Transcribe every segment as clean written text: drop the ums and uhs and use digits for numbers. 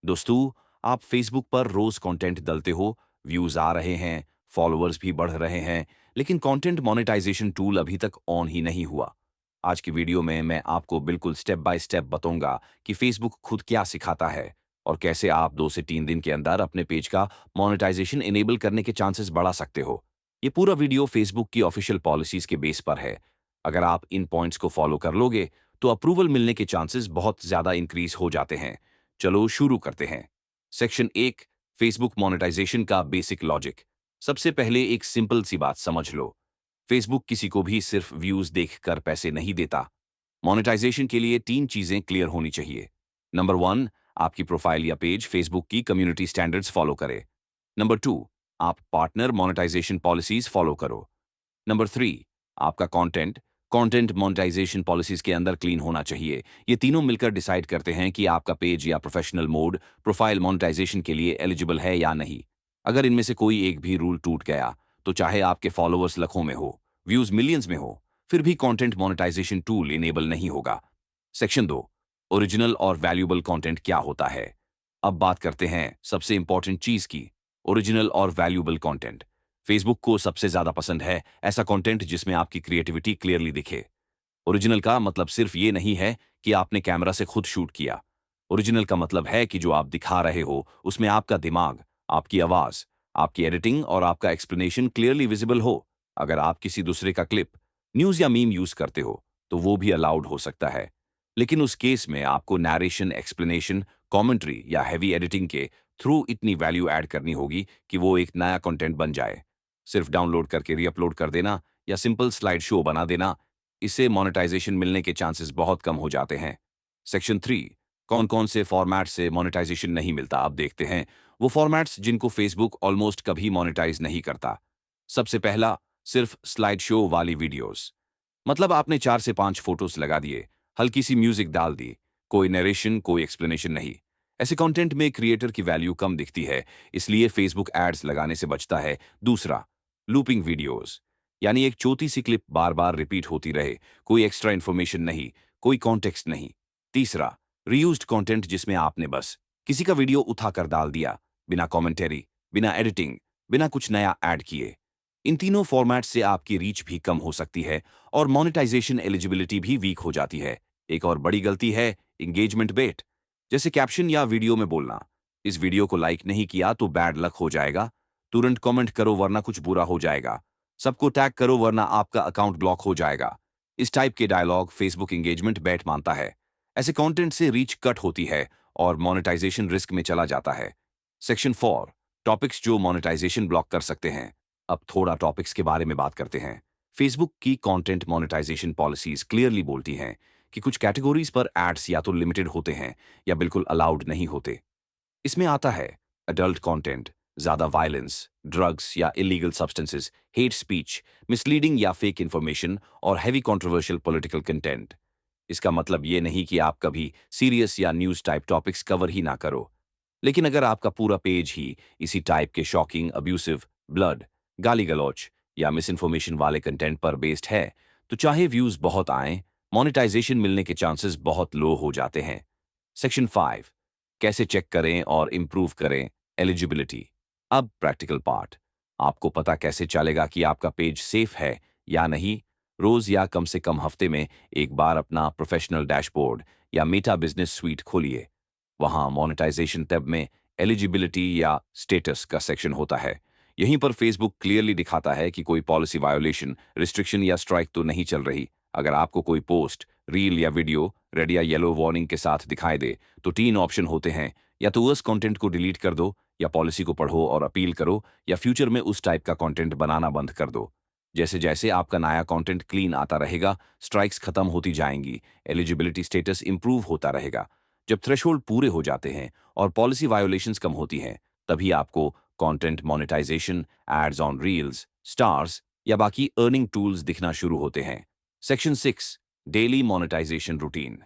दोस्तों, आप फेसबुक पर रोज कंटेंट डालते हो, व्यूज आ रहे हैं, फॉलोअर्स भी बढ़ रहे हैं, लेकिन कंटेंट मोनेटाइजेशन टूल अभी तक ऑन ही नहीं हुआ। आज की वीडियो में मैं आपको बिल्कुल स्टेप बाय स्टेप बताऊंगा कि फेसबुक खुद क्या सिखाता है और कैसे आप 2 से 3 दिन के अंदर अपने पेज का मोनेटाइजेशन इनेबल करने के चांसेस बढ़ा सकते हो। ये पूरा वीडियो फेसबुक की ऑफिशियल पॉलिसीज के बेस पर है। अगर आप इन पॉइंट्स को फॉलो कर लोगे तो अप्रूवल मिलने के चांसेस बहुत ज्यादा इंक्रीज हो जाते हैं। चलो शुरू करते हैं। सेक्शन 1, फेसबुक मोनेटाइजेशन का बेसिक लॉजिक। सबसे पहले एक सिंपल सी बात समझ लो। फेसबुक किसी को भी सिर्फ व्यूज देखकर पैसे नहीं देता। मोनेटाइजेशन के लिए 3 चीजें क्लियर होनी चाहिए। नंबर 1, आपकी प्रोफाइल या पेज फेसबुक की कम्युनिटी स्टैंडर्ड्स फॉलो करे। नंबर 2, आप पार्टनर मोनेटाइजेशन पॉलिसीज फॉलो करो। नंबर 3, आपका कंटेंट कंटेंट मोनेटाइजेशन पॉलिसीज के अंदर क्लीन होना चाहिए। ये तीनों मिलकर डिसाइड करते हैं कि आपका पेज या प्रोफेशनल मोड प्रोफाइल मोनेटाइजेशन के लिए एलिजिबल है या नहीं। अगर इनमें से कोई एक भी रूल टूट गया तो चाहे आपके फॉलोअर्स लाखों में हो, व्यूज मिलियंस में हो, फिर भी कंटेंट मोनेटाइजेशन टूल इनेबल नहीं होगा। सेक्शन 2, ओरिजिनल और वैल्यूएबल कंटेंट क्या होता है। अब बात करते हैं सबसे इंपॉर्टेंट चीज की, ओरिजिनल और वैल्यूएबल कंटेंट। फेसबुक को सबसे ज्यादा पसंद है ऐसा कंटेंट जिसमें आपकी क्रिएटिविटी क्लियरली दिखे। ओरिजिनल का मतलब सिर्फ ये नहीं है कि आपने कैमरा से खुद शूट किया। ओरिजिनल का मतलब है कि जो आप दिखा रहे हो उसमें आपका दिमाग, आपकी आवाज, आपकी एडिटिंग और आपका एक्सप्लेनेशन क्लियरली विजिबल हो। अगर आप किसी दूसरे का क्लिप, न्यूज या मीम यूज करते हो तो वो भी अलाउड हो सकता है, लेकिन उस केस में आपको नैरेशन, एक्सप्लेनेशन, कमेंट्री या हैवी एडिटिंग के थ्रू इतनी वैल्यू ऐड करनी होगी कि वो एक नया कंटेंट बन जाए। सिर्फ डाउनलोड करके रीअपलोड कर देना या सिंपल स्लाइड शो बना देना, इससे मोनेटाइजेशन मिलने के चांसेस बहुत कम हो जाते हैं। सेक्शन 3, कौन कौन से फॉर्मेट से मोनेटाइजेशन नहीं मिलता, अब देखते हैं वो फॉर्मेट्स जिनको फेसबुक ऑलमोस्ट कभी मोनेटाइज नहीं करता। सबसे पहला, सिर्फ स्लाइड शो वाली वीडियोस। मतलब आपने 4 से 5 फोटोज लगा दिए, हल्की सी म्यूजिक डाल दी, कोई नरेशन, कोई एक्सप्लेनेशन नहीं। ऐसे कंटेंट में क्रिएटर की वैल्यू कम दिखती है, इसलिए फेसबुक एड्स लगाने से बचता है। दूसरा, लूपिंग वीडियोस, यानी एक छोटी सी क्लिप बार बार रिपीट होती रहे, कोई एक्स्ट्रा इन्फॉर्मेशन नहीं, कोई कॉन्टेक्स्ट नहीं। तीसरा, रीयूज्ड कंटेंट, जिसमें आपने बस किसी का वीडियो उठाकर डाल दिया, बिना कमेंटरी, बिना एडिटिंग, बिना कुछ नया ऐड किए। इन तीनों फॉर्मेट से आपकी रीच भी कम हो सकती है और मोनेटाइजेशन एलिजिबिलिटी भी वीक हो जाती है। एक और बड़ी गलती है एंगेजमेंट बेट, जैसे कैप्शन या वीडियो में बोलना, इस वीडियो को लाइक नहीं किया तो बैड लक हो जाएगा, तुरंत कमेंट करो वरना कुछ बुरा हो जाएगा, सबको टैग करो वरना आपका अकाउंट ब्लॉक हो जाएगा। इस टाइप के डायलॉग फेसबुक एंगेजमेंट बेट मानता है। ऐसे कंटेंट से रीच कट होती है और मोनेटाइजेशन रिस्क में चला जाता है। सेक्शन 4, टॉपिक्स जो मोनेटाइजेशन ब्लॉक कर सकते हैं। अब थोड़ा टॉपिक्स के बारे में बात करते हैं। फेसबुक की कंटेंट मोनेटाइजेशन पॉलिसीज क्लियरली बोलती हैं कि कुछ कैटेगरीज पर एड्स या तो लिमिटेड होते हैं या बिल्कुल अलाउड नहीं होते। इसमें आता है अडल्ट कंटेंट, ज्यादा वायलेंस, ड्रग्स या illegal substances, hate speech, misleading या फेक इंफॉर्मेशन और हैवी कंट्रोवर्शियल पॉलिटिकल कंटेंट। इसका मतलब ये नहीं कि आप कभी सीरियस या न्यूज टाइप टॉपिक्स कवर ही ना करो, लेकिन अगर आपका पूरा पेज ही इसी टाइप के शॉकिंग, अब्यूसिव, ब्लड, गाली गलौच या मिस इन्फॉर्मेशन वाले कंटेंट पर बेस्ड है, तो चाहे व्यूज बहुत आए, मोनेटाइजेशन मिलने के चांसेस बहुत लो हो जाते हैं। सेक्शन 5, कैसे चेक करें और इम्प्रूव करें एलिजिबिलिटी। अब प्रैक्टिकल पार्ट, आपको पता कैसे चलेगा कि आपका पेज सेफ है या नहीं। रोज या कम से कम हफ्ते में एक बार अपना प्रोफेशनल डैशबोर्ड या मेटा बिजनेस स्वीट खोलिए। वहां मोनेटाइजेशन टैब में एलिजिबिलिटी या स्टेटस का सेक्शन होता है। यहीं पर फेसबुक क्लियरली दिखाता है कि कोई पॉलिसी वायोलेशन, रिस्ट्रिक्शन या स्ट्राइक तो नहीं चल रही। अगर आपको कोई पोस्ट, रील या वीडियो रेड या येलो वार्निंग के साथ दिखाई दे तो 3 ऑप्शन होते हैं, या तो उस कंटेंट को डिलीट कर दो, या पॉलिसी को पढ़ो और अपील करो, या फ्यूचर में उस टाइप का कंटेंट बनाना बंद कर दो। जैसे जैसे आपका नया कंटेंट क्लीन आता रहेगा, स्ट्राइक्स खत्म होती जाएंगी, एलिजिबिलिटी स्टेटस इंप्रूव होता रहेगा। जब थ्रेशोल्ड पूरे हो जाते हैं और पॉलिसी वायोलेशंस कम होती हैं, तभी आपको content monetisation, ads on reels, stars या बाकी अर्निंग टूल्स दिखना शुरू होते हैं। Section 6, daily monetisation routine.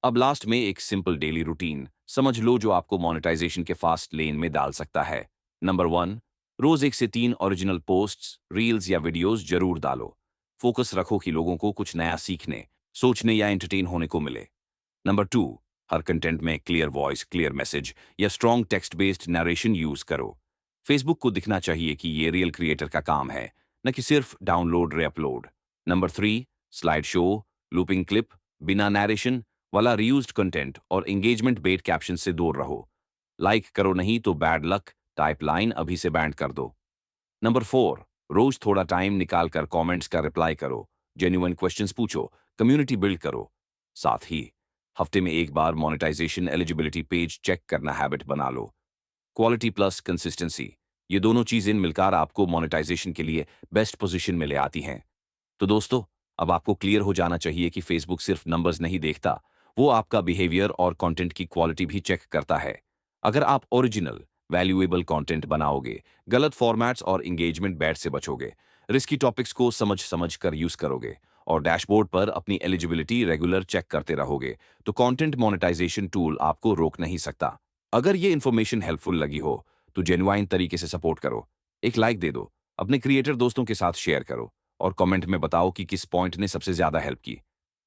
अब लास्ट में एक सिंपल डेली रूटीन समझ लो जो आपको मोनेटाइजेशन के फास्ट लेन में डाल सकता है। नंबर 1, रोज 1 से 3 ओरिजिनल पोस्ट्स, रील्स या वीडियोस जरूर डालो। फोकस रखो कि लोगों को कुछ नया सीखने, सोचने या एंटरटेन होने को मिले। नंबर 2, हर कंटेंट में क्लियर वॉइस, क्लियर मैसेज या strong text based narration use करो। फेसबुक को दिखना चाहिए कि ये रियल क्रिएटर का काम है, न कि सिर्फ डाउनलोड रे upload. Number 3, slide show, looping clip, बिना नरेशन वाला रीयूज्ड कंटेंट और एंगेजमेंट बेट कैप्शन से दूर रहो। लाइक करो नहीं तो बैड लक टाइप लाइन अभी से बैंड कर दो। नंबर 4, रोज थोड़ा टाइम निकाल कर कॉमेंट्स का रिप्लाई करो, जेन्युइन क्वेश्चंस पूछो, कम्युनिटी बिल्ड करो। साथ ही हफ्ते में एक बार मोनेटाइजेशन एलिजिबिलिटी पेज चेक करना हैबिट बना लो। क्वालिटी प्लस कंसिस्टेंसी, ये दोनों चीजें मिलकर आपको मोनेटाइजेशन के लिए बेस्ट पोजीशन में ले आती हैं। तो दोस्तों, अब आपको क्लियर हो जाना चाहिए कि फेसबुक सिर्फ नंबर्स नहीं देखता, वो आपका बिहेवियर और कंटेंट की क्वालिटी भी चेक करता है। अगर आप ओरिजिनल वैल्यूएबल कंटेंट बनाओगे, गलत फॉर्मेट्स और एंगेजमेंट बैड से बचोगे, रिस्की टॉपिक्स को समझ समझ कर यूज करोगे और डैशबोर्ड पर अपनी एलिजिबिलिटी रेगुलर चेक करते रहोगे, तो कंटेंट मोनेटाइजेशन टूल आपको रोक नहीं सकता। अगर ये इन्फॉर्मेशन हेल्पफुल लगी हो, तो जेन्युइन तरीके से सपोर्ट करो। एक लाइक दे दो, अपने क्रिएटर दोस्तों के साथ शेयर करो और कमेंट में बताओ कि किस पॉइंट ने सबसे ज्यादा हेल्प की।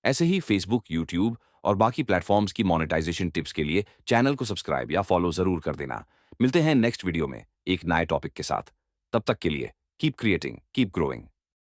ऐसे ही फेसबुक, यूट्यूब और बाकी प्लेटफॉर्म्स की मोनेटाइजेशन टिप्स के लिए चैनल को सब्सक्राइब या फॉलो जरूर कर देना। मिलते हैं नेक्स्ट वीडियो में एक नए टॉपिक के साथ। तब तक के लिए कीप क्रिएटिंग, कीप ग्रोइंग।